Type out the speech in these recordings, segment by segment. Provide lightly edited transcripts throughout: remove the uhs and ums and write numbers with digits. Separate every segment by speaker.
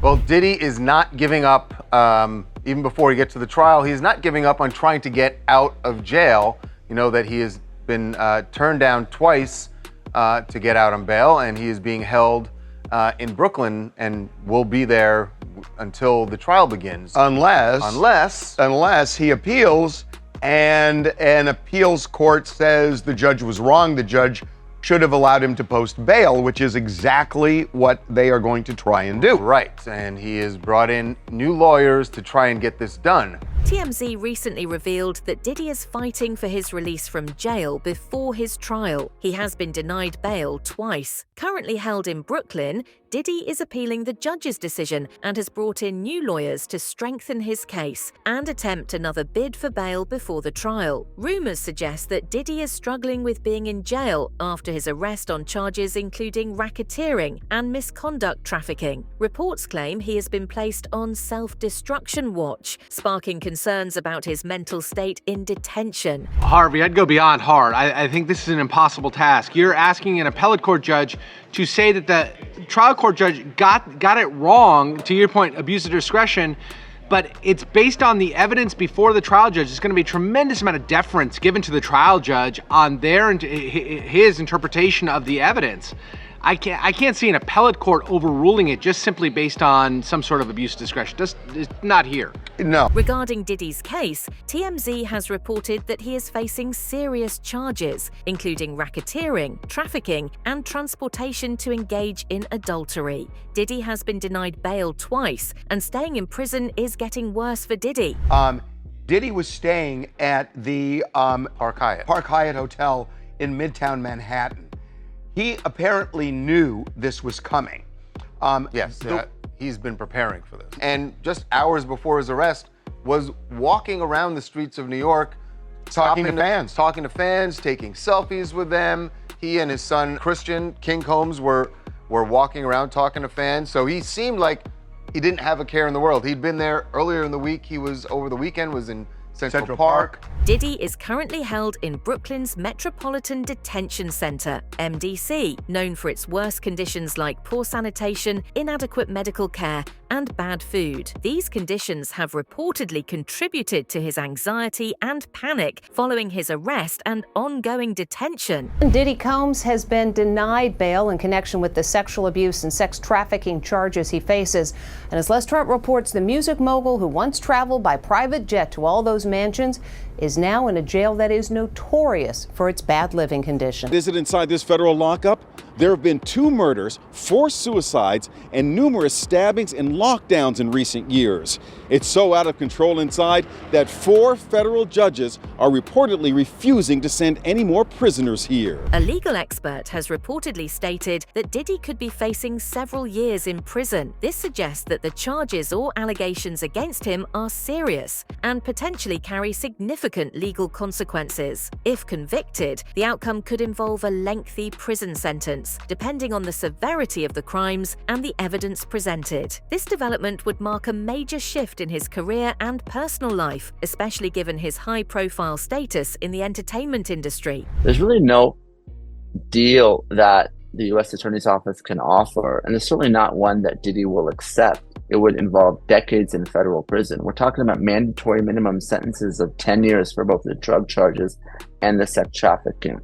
Speaker 1: Well, Diddy is not giving up, even before he gets to the trial, he's not giving up on trying to get out of jail. You know that he has been turned down twice to get out on bail, and he is being held in Brooklyn and will be there until the trial begins.
Speaker 2: Unless he appeals and an appeals court says the judge was wrong, the judge should have allowed him to post bail, which is exactly what they are going to try and do.
Speaker 1: Right, and he has brought in new lawyers to try and get this done.
Speaker 3: TMZ recently revealed that Diddy is fighting for his release from jail before his trial. He has been denied bail twice. Currently held in Brooklyn, Diddy is appealing the judge's decision and has brought in new lawyers to strengthen his case and attempt another bid for bail before the trial. Rumors suggest that Diddy is struggling with being in jail after his arrest on charges including racketeering and misconduct trafficking. Reports claim he has been placed on self-destruction watch, sparking concerns about his mental state in detention.
Speaker 4: Harvey, I'd go beyond hard. I think this is an impossible task. You're asking an appellate court judge to say that the trial court judge got it wrong, to your point, abuse of discretion, but it's based on the evidence before the trial judge. There's going to be a tremendous amount of deference given to the trial judge on his interpretation of the evidence. I can't see an appellate court overruling it just simply based on some sort of abuse of discretion. Just it's not here.
Speaker 2: No.
Speaker 3: Regarding Diddy's case, TMZ has reported that he is facing serious charges, including racketeering, trafficking, and transportation to engage in adultery. Diddy has been denied bail twice, and staying in prison is getting worse for Diddy.
Speaker 2: Diddy was staying at the
Speaker 1: Park Hyatt
Speaker 2: Hotel in Midtown Manhattan. He apparently knew this was coming.
Speaker 1: Yes, he's been preparing for this. And just hours before his arrest, was walking around the streets of New York,
Speaker 2: talking to fans,
Speaker 1: taking selfies with them. He and his son, Christian King Combs, were walking around talking to fans. So he seemed like he didn't have a care in the world. He'd been there earlier in the week. Over the weekend, was in Central Park.
Speaker 3: Diddy is currently held in Brooklyn's Metropolitan Detention Center, MDC, known for its worst conditions like poor sanitation, inadequate medical care, and bad food. These conditions have reportedly contributed to his anxiety and panic following his arrest and ongoing detention.
Speaker 5: Diddy Combs has been denied bail in connection with the sexual abuse and sex trafficking charges he faces. And as Les Trent reports, the music mogul who once traveled by private jet to all those mansions is now in a jail that is notorious for its bad living conditions.
Speaker 6: Visit inside this federal lockup. There have been 2 murders, 4 suicides, and numerous stabbings and lockdowns in recent years. It's so out of control inside that 4 federal judges are reportedly refusing to send any more prisoners here.
Speaker 3: A legal expert has reportedly stated that Diddy could be facing several years in prison. This suggests that the charges or allegations against him are serious and potentially carry significant legal consequences. If convicted, the outcome could involve a lengthy prison sentence, depending on the severity of the crimes and the evidence presented. This development would mark a major shift in his career and personal life, especially given his high-profile status in the entertainment industry.
Speaker 7: There's really no deal that the U.S. Attorney's Office can offer, and it's certainly not one that Diddy will accept. It would involve decades in federal prison. We're talking about mandatory minimum sentences of 10 years for both the drug charges and the sex trafficking.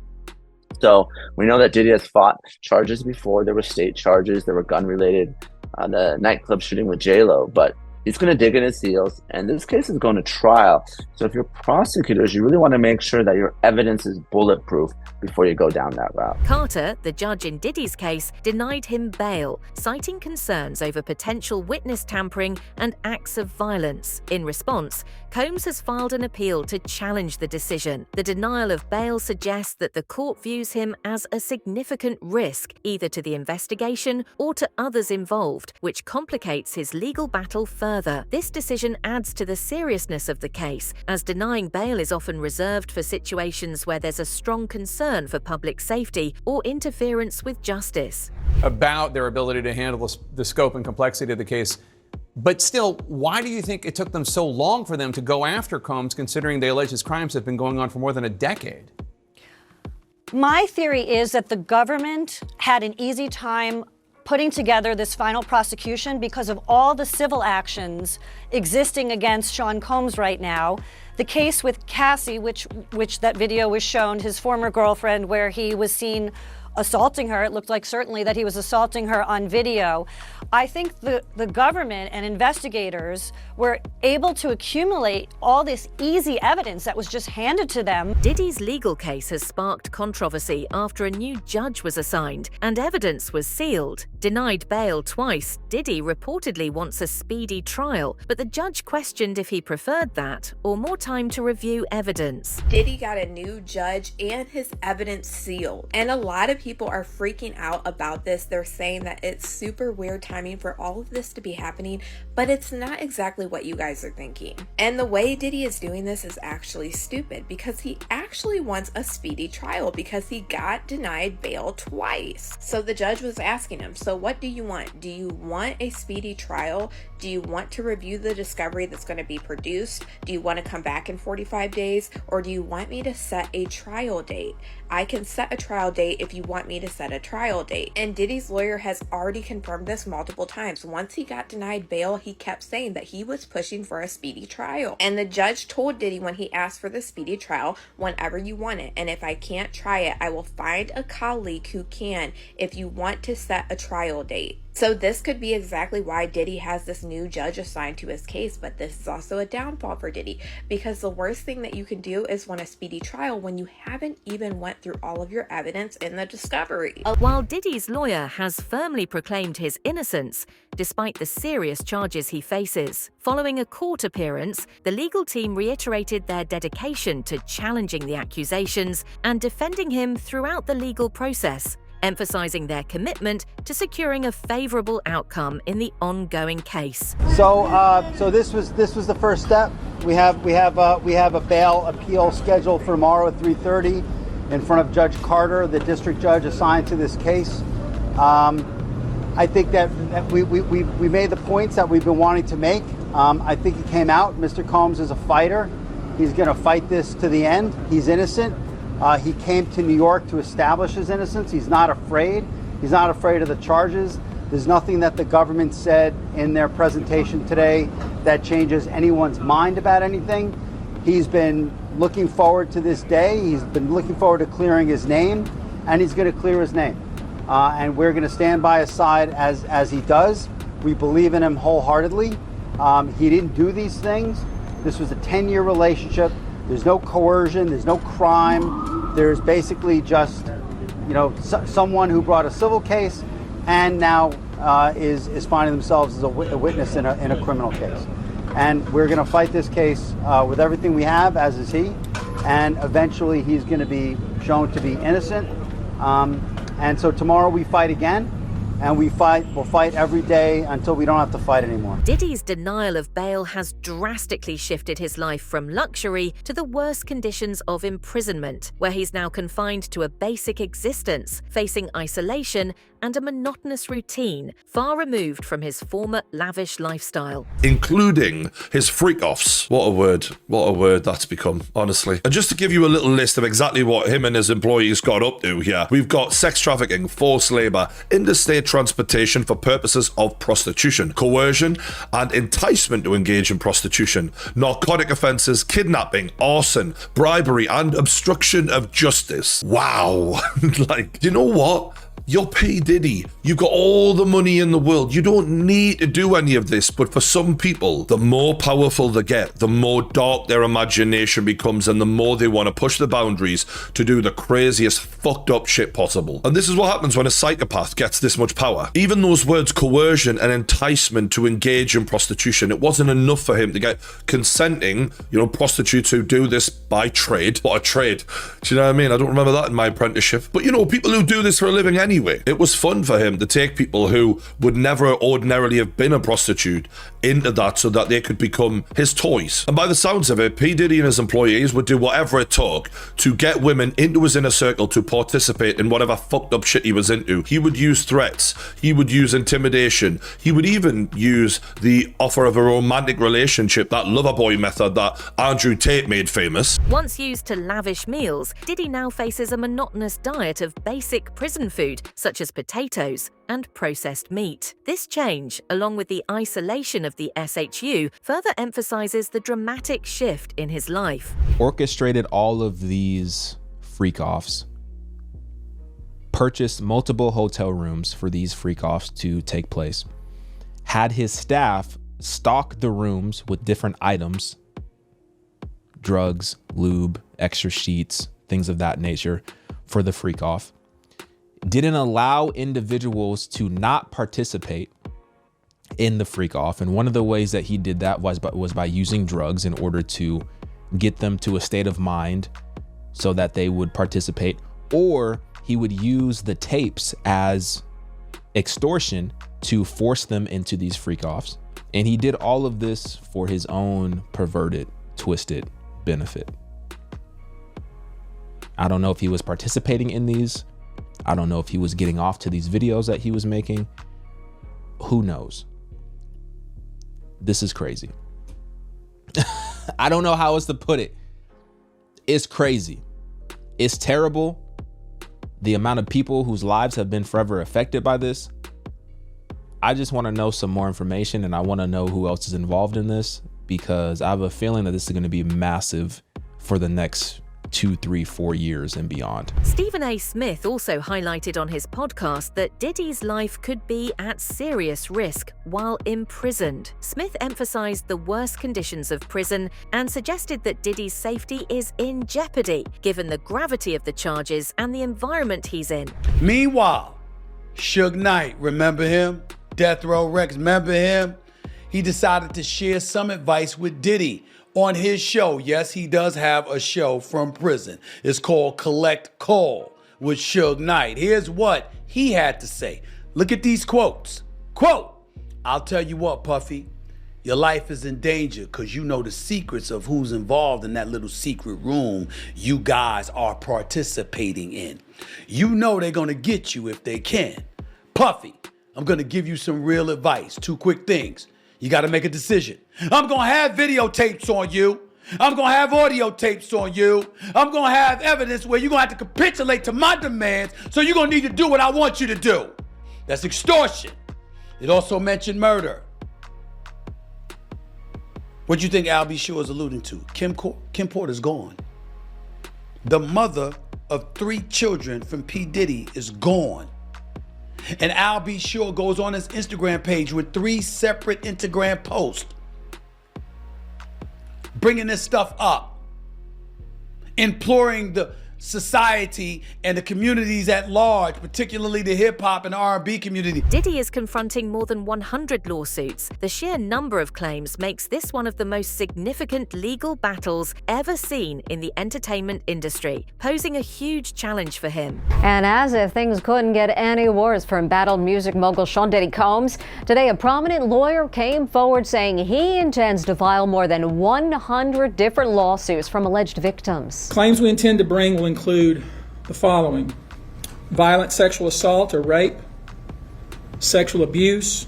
Speaker 7: So we know that Diddy has fought charges before. There were state charges, there were gun-related, the nightclub shooting with J-Lo, but he's going to dig in his heels, and this case is going to trial. So if you're prosecutors, you really want to make sure that your evidence is bulletproof before you go down that route.
Speaker 3: Carter, the judge in Diddy's case, denied him bail, citing concerns over potential witness tampering and acts of violence. In response, Combs has filed an appeal to challenge the decision. The denial of bail suggests that the court views him as a significant risk, either to the investigation or to others involved, which complicates his legal battle further. This decision adds to the seriousness of the case, as denying bail is often reserved for situations where there's a strong concern for public safety or interference with justice.
Speaker 8: About their ability to handle the scope and complexity of the case. But still, why do you think it took them so long for them to go after Combs, considering they allege his crimes have been going on for more than a decade?
Speaker 9: My theory is that the government had an easy time putting together this final prosecution because of all the civil actions existing against Sean Combs right now. The case with Cassie, which that video was shown, his former girlfriend, where he was seen assaulting her. It looked like certainly that he was assaulting her on video. I think the government and investigators were able to accumulate all this easy evidence that was just handed to them.
Speaker 3: Diddy's legal case has sparked controversy after a new judge was assigned and evidence was sealed. Denied bail twice, Diddy reportedly wants a speedy trial, but the judge questioned if he preferred that or more time to review evidence.
Speaker 10: Diddy got a new judge and his evidence sealed, and a lot of people are freaking out about this. They're saying that it's super weird timing for all of this to be happening, but it's not exactly what you guys are thinking. And the way Diddy is doing this is actually stupid, because he actually wants a speedy trial because he got denied bail twice. So the judge was asking him, so what do you want? Do you want a speedy trial? Do you want to review the discovery that's going to be produced? Do you want to come back in 45 days? Or do you want me to set a trial date? I can set a trial date if you want me to set a trial date. And Diddy's lawyer has already confirmed this multiple times. Once he got denied bail, he kept saying that he was pushing for a speedy trial. And the judge told Diddy when he asked for the speedy trial, whenever you want it. And if I can't try it, I will find a colleague who can if you want to set a trial date. So this could be exactly why Diddy has this new judge assigned to his case, but this is also a downfall for Diddy, because the worst thing that you can do is want a speedy trial when you haven't even went through all of your evidence in the discovery.
Speaker 3: While Diddy's lawyer has firmly proclaimed his innocence, despite the serious charges he faces. Following a court appearance, the legal team reiterated their dedication to challenging the accusations and defending him throughout the legal process, emphasizing their commitment to securing a favorable outcome in the ongoing case.
Speaker 11: So this was the first step. We have a bail appeal scheduled for tomorrow at 3:30 in front of Judge Carter, the district judge assigned to this case. I think that we made the points that we've been wanting to make. I think it came out. Mr. Combs is a fighter. He's going to fight this to the end. He's innocent. He came to New York to establish his innocence. He's not afraid. He's not afraid of the charges. There's nothing that the government said in their presentation today that changes anyone's mind about anything. He's been looking forward to this day. He's been looking forward to clearing his name, and he's going to clear his name. And we're going to stand by his side as he does. We believe in him wholeheartedly. He didn't do these things. This was a 10-year relationship. There's no coercion. There's no crime. There's basically just, someone who brought a civil case and now is finding themselves as a witness in a criminal case. And we're going to fight this case with everything we have, as is he. And eventually he's going to be shown to be innocent. And so tomorrow we fight again. And we'll fight every day until we don't have to fight anymore.
Speaker 3: Diddy's denial of bail has drastically shifted his life from luxury to the worst conditions of imprisonment, where he's now confined to a basic existence, facing isolation and a monotonous routine, far removed from his former lavish lifestyle.
Speaker 12: Including his freak-offs. What a word that's become, honestly. And just to give you a little list of exactly what him and his employees got up to here, we've got sex trafficking, forced labor, interstate transportation for purposes of prostitution, coercion and enticement to engage in prostitution, narcotic offenses, kidnapping, arson, bribery and obstruction of justice. Wow. You know what? You're P. Diddy. You've got all the money in the world. You don't need to do any of this. But for some people, the more powerful they get, the more dark their imagination becomes and the more they want to push the boundaries to do the craziest fucked up shit possible. And this is what happens when a psychopath gets this much power. Even those words coercion and enticement to engage in prostitution, it wasn't enough for him to get consenting, prostitutes who do this by trade. What a trade. Do you know what I mean? I don't remember that in my apprenticeship. But people who do this for a living anyway. It was fun for him to take people who would never ordinarily have been a prostitute into that so that they could become his toys. And by the sounds of it, P. Diddy and his employees would do whatever it took to get women into his inner circle to participate in whatever fucked up shit he was into. He would use threats. He would use intimidation. He would even use the offer of a romantic relationship, that lover boy method that Andrew Tate made famous.
Speaker 3: Once used to lavish meals, Diddy now faces a monotonous diet of basic prison food such as potatoes and processed meat. This change, along with the isolation of the SHU, further emphasizes the dramatic shift in his life.
Speaker 13: Orchestrated all of these freak-offs, purchased multiple hotel rooms for these freak-offs to take place, had his staff stock the rooms with different items, drugs, lube, extra sheets, things of that nature for the freak-off, didn't allow individuals to not participate in the freak-off. And one of the ways that he did that was by using drugs in order to get them to a state of mind so that they would participate, or he would use the tapes as extortion to force them into these freak-offs. And he did all of this for his own perverted, twisted benefit. I don't know if he was participating in these. I don't know if he was getting off to these videos that he was making. Who knows? This is crazy. I don't know how else to put it. It's crazy. It's terrible. The amount of people whose lives have been forever affected by this. I just want to know some more information, and I want to know who else is involved in this, because I have a feeling that this is going to be massive for the next 2, 3, 4 years and beyond.
Speaker 3: Stephen A. Smith also highlighted on his podcast that Diddy's life could be at serious risk while imprisoned. Smith emphasized the worst conditions of prison and suggested that Diddy's safety is in jeopardy, given the gravity of the charges and the environment he's in.
Speaker 14: Meanwhile, Suge Knight, remember him? Death Row Rex, remember him? He decided to share some advice with Diddy on his show. Yes, he does have a show from prison. It's called Collect Call with Suge Knight. Here's what he had to say. Look at these quotes. Quote, "I'll tell you what, Puffy, your life is in danger because you know the secrets of who's involved in that little secret room you guys are participating in. You know they're going to get you if they can. Puffy, I'm going to give you some real advice. 2 quick things. You got to make a decision. I'm going to have videotapes on you. I'm going to have audio tapes on you. I'm going to have evidence where you're going to have to capitulate to my demands, so you're going to need to do what I want you to do. That's extortion." It also mentioned murder. What do you think Al B. Sure is alluding to? Kim Porter's gone. The mother of 3 children from P. Diddy is gone. And Al B. Sure goes on his Instagram page with 3 separate Instagram posts bringing this stuff up, imploring the society and the communities at large, particularly the hip-hop and R&B community.
Speaker 3: Diddy is confronting more than 100 lawsuits. The sheer number of claims makes this one of the most significant legal battles ever seen in the entertainment industry, posing a huge challenge for him.
Speaker 15: And as if things couldn't get any worse for embattled music mogul Sean Diddy Combs, today a prominent lawyer came forward saying he intends to file more than 100 different lawsuits from alleged victims.
Speaker 16: Claims we intend to bring will include the following: violent sexual assault or rape, sexual abuse,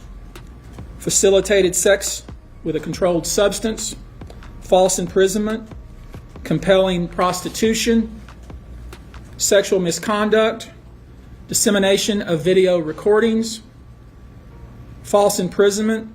Speaker 16: facilitated sex with a controlled substance, false imprisonment, compelling prostitution, sexual misconduct, dissemination of video recordings, false imprisonment,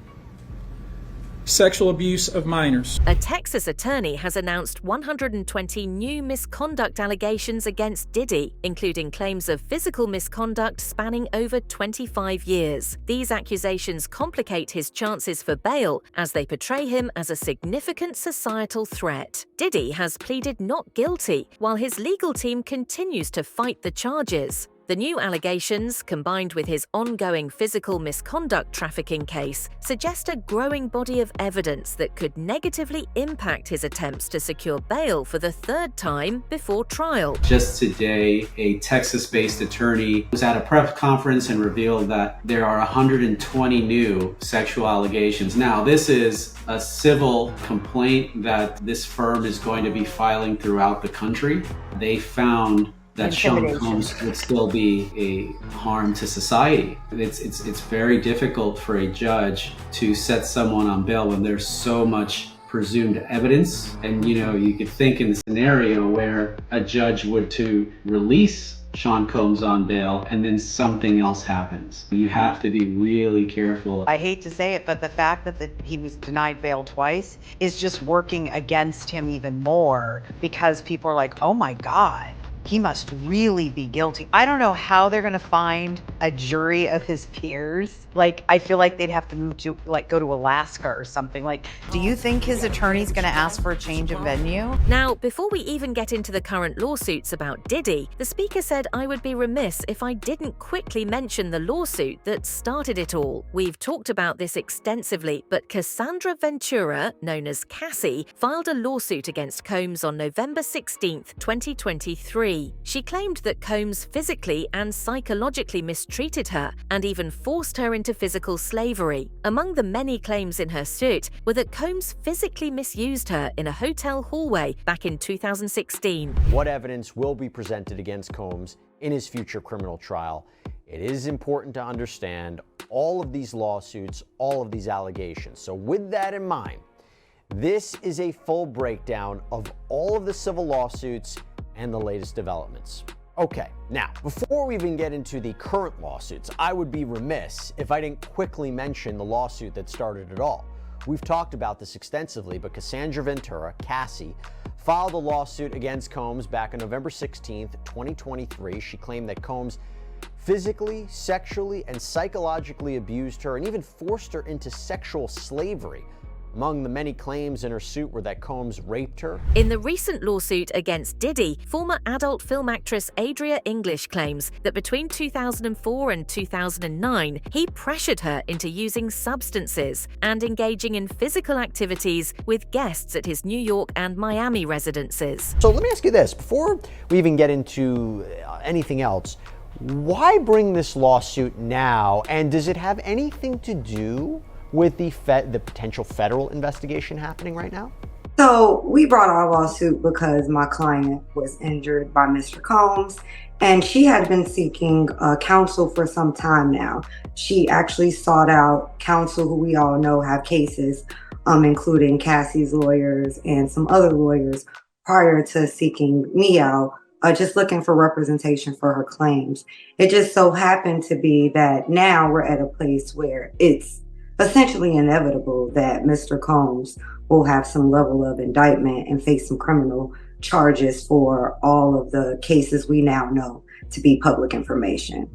Speaker 16: sexual abuse of minors.
Speaker 3: A Texas attorney has announced 120 new misconduct allegations against Diddy, including claims of physical misconduct spanning over 25 years. These accusations complicate his chances for bail as they portray him as a significant societal threat. Diddy has pleaded not guilty, while his legal team continues to fight the charges. The new allegations, combined with his ongoing physical misconduct trafficking case, suggest a growing body of evidence that could negatively impact his attempts to secure bail for the 3rd time before trial.
Speaker 17: Just today, a Texas-based attorney was at a press conference and revealed that there are 120 new sexual allegations. Now, this is a civil complaint that this firm is going to be filing throughout the country. They found that Sean Combs would still be a harm to society. It's very difficult for a judge to set someone on bail when there's so much presumed evidence. And, you could think in the scenario where a judge would to release Sean Combs on bail and then something else happens. You have to be really careful.
Speaker 18: I hate to say it, but the fact that he was denied bail twice is just working against him even more, because people are like, oh my God, he must really be guilty. I don't know how they're gonna find a jury of his peers. Like, I feel like they'd have to move to, go to Alaska or something. Like, do you think his attorney's gonna ask for a change of venue?
Speaker 3: Now, before we even get into the current lawsuits about Diddy, the speaker said I would be remiss if I didn't quickly mention the lawsuit that started it all. We've talked about this extensively, but Cassie Ventura, known as Cassie, filed a lawsuit against Combs on November 16th, 2023. She claimed that Combs physically and psychologically mistreated her and even forced her into physical slavery. Among the many claims in her suit were that Combs physically misused her in a hotel hallway back in 2016.
Speaker 19: What evidence will be presented against Combs in his future criminal trial? It is important to understand all of these lawsuits, all of these allegations. So with that in mind, this is a full breakdown of all of the civil lawsuits and the latest developments. Okay, now, before we even get into the current lawsuits, I would be remiss if I didn't quickly mention the lawsuit that started it all. We've talked about this extensively, but Cassie Ventura, Cassie, filed a lawsuit against Combs back on November 16th, 2023. She claimed that Combs physically, sexually, and psychologically abused her and even forced her into sexual slavery. Among the many claims in her suit were that Combs raped her.
Speaker 3: In the recent lawsuit against Diddy, former adult film actress Adria English claims that between 2004 and 2009, he pressured her into using substances and engaging in physical activities with guests at his New York and Miami residences.
Speaker 19: So let me ask you this, before we even get into anything else, why bring this lawsuit now, and does it have anything to do with the potential federal investigation happening right now?
Speaker 20: So we brought our lawsuit because my client was injured by Mr. Combs, and she had been seeking counsel for some time now. She actually sought out counsel who we all know have cases, including Cassie's lawyers and some other lawyers, prior to seeking me out, just looking for representation for her claims. It just so happened to be that now we're at a place where it's essentially inevitable that Mr. Combs will have some level of indictment and face some criminal charges for all of the cases we now know to be public information.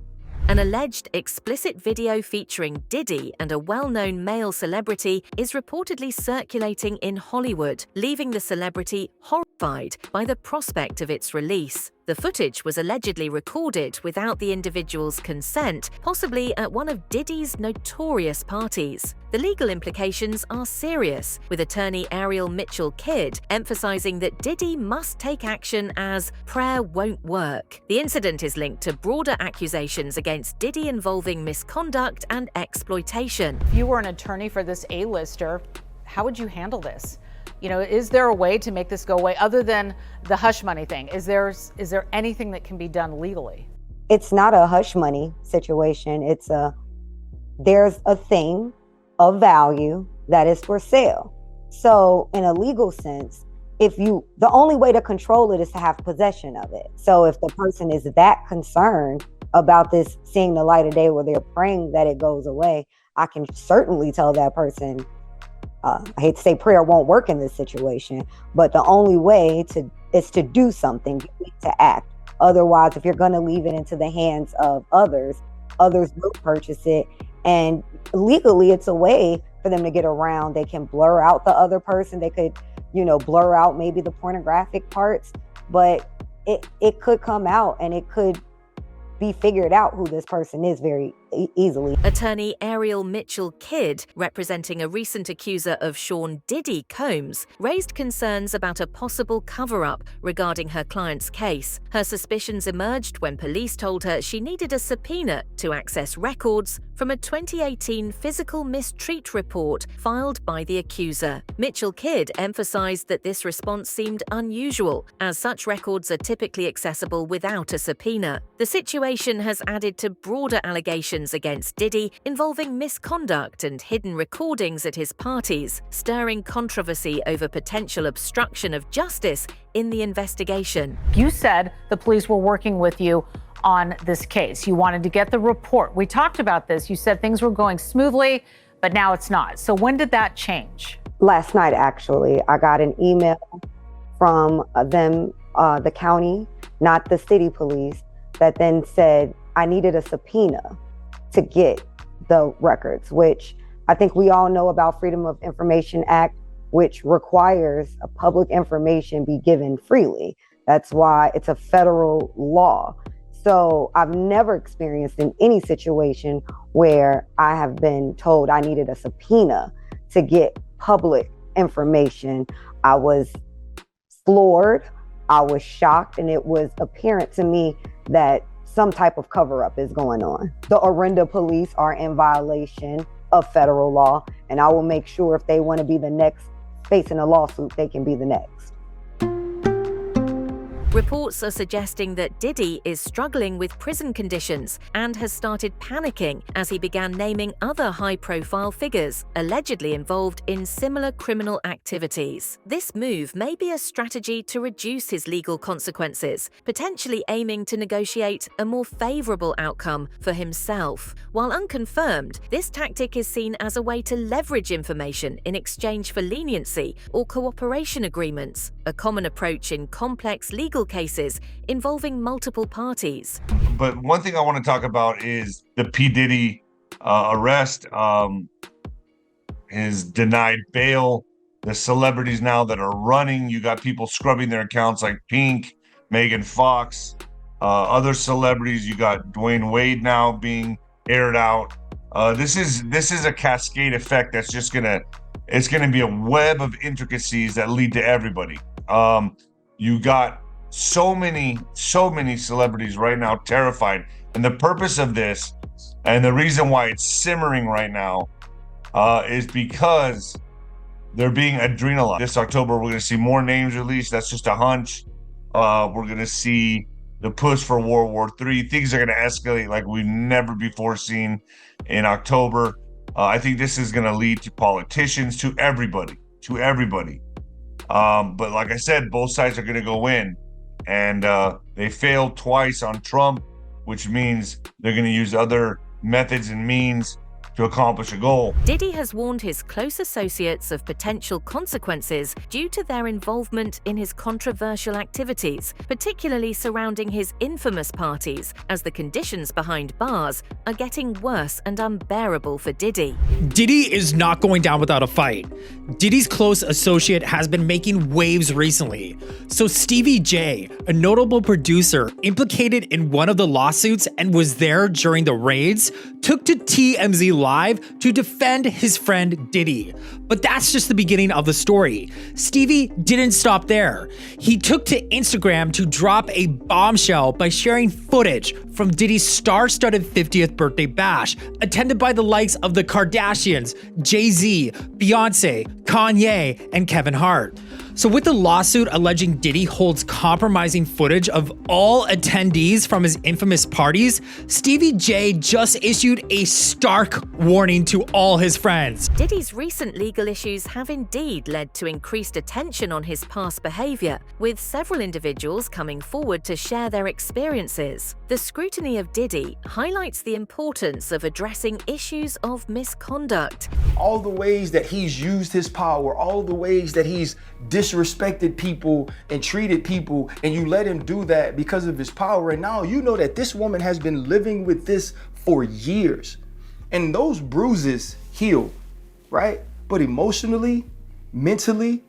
Speaker 3: An alleged explicit video featuring Diddy and a well-known male celebrity is reportedly circulating in Hollywood, leaving the celebrity horrified by the prospect of its release. The footage was allegedly recorded without the individual's consent, possibly at one of Diddy's notorious parties. The legal implications are serious, with attorney Ariel Mitchell-Kidd emphasizing that Diddy must take action as prayer won't work. The incident is linked to broader accusations against Diddy involving misconduct and exploitation.
Speaker 21: If you were an attorney for this A-lister, how would you handle this? Is there a way to make this go away other than the hush money thing? Is there anything that can be done legally?
Speaker 20: It's not a hush money situation. There's a thing of value that is for sale. So in a legal sense, the only way to control it is to have possession of it. So if the person is that concerned about this seeing the light of day where they're praying that it goes away, I can certainly tell that person, I hate to say prayer won't work in this situation, but the only way is to do something, to act. Otherwise, if you're going to leave it into the hands of others will purchase it. And legally, it's a way for them to get around. They can blur out the other person. They could, blur out maybe the pornographic parts, but it could come out and it could be figured out who this person is very easily.
Speaker 3: Attorney Ariel Mitchell-Kidd, representing a recent accuser of Sean Diddy Combs, raised concerns about a possible cover-up regarding her client's case. Her suspicions emerged when police told her she needed a subpoena to access records, from a 2018 physical mistreat report filed by the accuser. Mitchell Kidd emphasized that this response seemed unusual, as such records are typically accessible without a subpoena. The situation has added to broader allegations against Diddy involving misconduct and hidden recordings at his parties, stirring controversy over potential obstruction of justice in the investigation.
Speaker 21: You said the police were working with you on this case. You wanted to get the report. We talked about this. You said things were going smoothly, but now it's not. So when did that change?
Speaker 20: Last night, actually, I got an email from them, the county, not the city police, that then said I needed a subpoena to get the records, which I think we all know about Freedom of Information Act, which requires a public information be given freely. That's why it's a federal law. So I've never experienced in any situation where I have been told I needed a subpoena to get public information. I was floored, I was shocked, and it was apparent to me that some type of cover-up is going on. The Orinda police are in violation of federal law, and I will make sure if they want to be the next facing a lawsuit, they can be the next.
Speaker 3: Reports are suggesting that Diddy is struggling with prison conditions and has started panicking as he began naming other high-profile figures allegedly involved in similar criminal activities. This move may be a strategy to reduce his legal consequences, potentially aiming to negotiate a more favorable outcome for himself. While unconfirmed, this tactic is seen as a way to leverage information in exchange for leniency or cooperation agreements, a common approach in complex legal cases involving multiple parties.
Speaker 4: But one thing I want to talk about is the P. Diddy arrest, his denied bail, the celebrities now that are running. You got people scrubbing their accounts like Pink, Megan Fox, other celebrities. You got Dwayne Wade now being aired out. This is a cascade effect that's just it's gonna be a web of intricacies that lead to everybody. You got so many celebrities right now terrified. And the purpose of this, and the reason why it's simmering right now, is because they're being adrenalized. This October, we're gonna see more names released. That's just a hunch. We're gonna see the push for World War III. Things are gonna escalate like we've never before seen in October. I think this is gonna lead to politicians, to everybody. But like I said, both sides are gonna go in. And they failed twice on Trump, which means they're going to use other methods and means to accomplish a goal.
Speaker 3: Diddy has warned his close associates of potential consequences due to their involvement in his controversial activities, particularly surrounding his infamous parties, as the conditions behind bars are getting worse and unbearable for Diddy.
Speaker 22: Diddy is not going down without a fight. Diddy's close associate has been making waves recently. So Stevie J, a notable producer implicated in one of the lawsuits and was there during the raids, took to TMZ Live to defend his friend Diddy. But that's just the beginning of the story. Stevie didn't stop there. He took to Instagram to drop a bombshell by sharing footage from Diddy's star-studded 50th birthday bash, attended by the likes of the Kardashians, Jay-Z, Beyonce, Kanye, and Kevin Hart. So with the lawsuit alleging Diddy holds compromising footage of all attendees from his infamous parties, Stevie J just issued a stark warning to all his friends.
Speaker 3: Diddy's recent legal issues have indeed led to increased attention on his past behavior, with several individuals coming forward to share their experiences. The scrutiny of Diddy highlights the importance of addressing issues of misconduct.
Speaker 23: All the ways that he's used his power, all the ways that he's disrespected people and treated people, and you let him do that because of his power. And now you know that this woman has been living with this for years. And those bruises heal, right? But emotionally, mentally,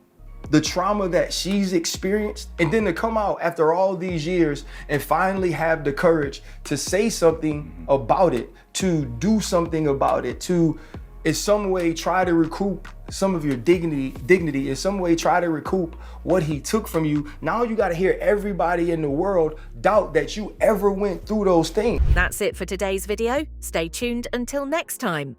Speaker 23: the trauma that she's experienced, and then to come out after all these years and finally have the courage to say something about it, to do something about it, to in some way try to recoup some of your dignity, in some way try to recoup what he took from you. Now you got to hear everybody in the world doubt that you ever went through those things.
Speaker 3: That's it for today's video. Stay tuned until next time.